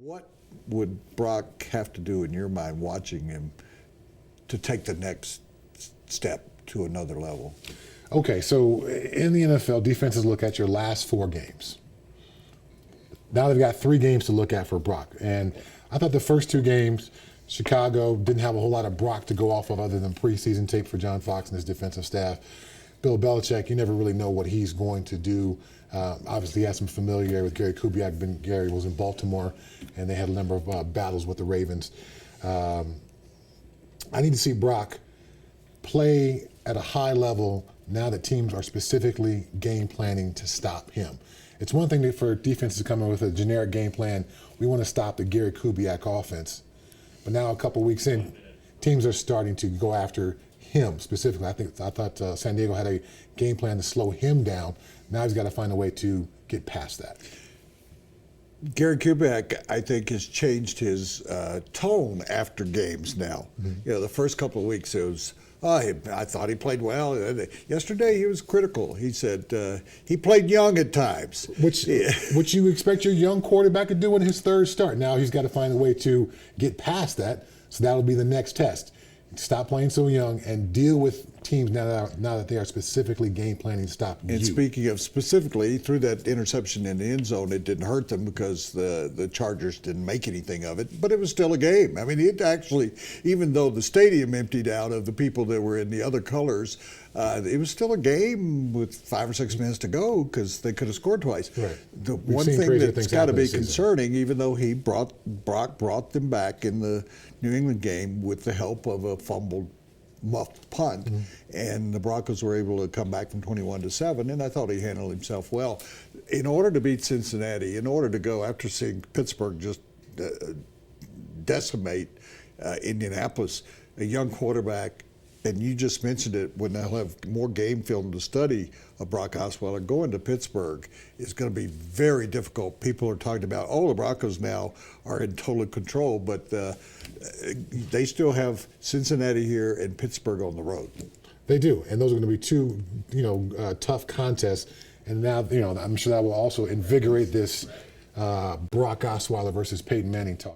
What would Brock have to do in your mind watching him to take the next step to another level? Okay, so in the NFL, defenses look at your last 4 games. Now they've got 3 games to look at for Brock. And I thought the first 2 games, Chicago didn't have a whole lot of Brock to go off of other than preseason tape for John Fox and his defensive staff. Bill Belichick, you never really know what he's going to do. Obviously, he has some familiarity with Gary Kubiak. Gary was in Baltimore, and they had a number of battles with the Ravens. I need to see Brock play at a high level now that teams are specifically game planning to stop him. It's one thing for defenses to come in with a generic game plan. We want to stop the Gary Kubiak offense. But now a couple weeks in, teams are starting to go after him specifically. I thought San Diego had a game plan to slow him down. Now he's got to find a way to get past that. Gary Kubiak, I think, has changed his tone after games now. Mm-hmm. You know, the first couple of weeks it was, I thought he played well. Yesterday he was critical. He said he played young at times. Which you expect your young quarterback to do in his 3rd start. Now he's got to find a way to get past that, so that'll be the next test. Stop playing so young and deal with teams now that they are specifically game planning to stop you. And speaking of specifically, he threw that interception in the end zone. It didn't hurt them because the Chargers didn't make anything of it, but it was still a game. I mean, it actually, even though the stadium emptied out of the people that were in the other colors, it was still a game with 5 or 6 minutes to go because they could have scored twice. Right. The one thing that's got to be concerning, even though Brock brought them back in the New England game with the help of a fumbled muffed punt, and the Broncos were able to come back from 21-7, and I thought he handled himself well. In order to beat Cincinnati, in order to go after seeing Pittsburgh just decimate Indianapolis, a young quarterback, and you just mentioned it, when they'll have more game film to study of Brock Osweiler, going to Pittsburgh is going to be very difficult. People are talking about, the Broncos now are in total control, but they still have Cincinnati here and Pittsburgh on the road. They do, and those are going to be 2, tough contests. And now, I'm sure that will also invigorate this Brock Osweiler versus Peyton Manning talk.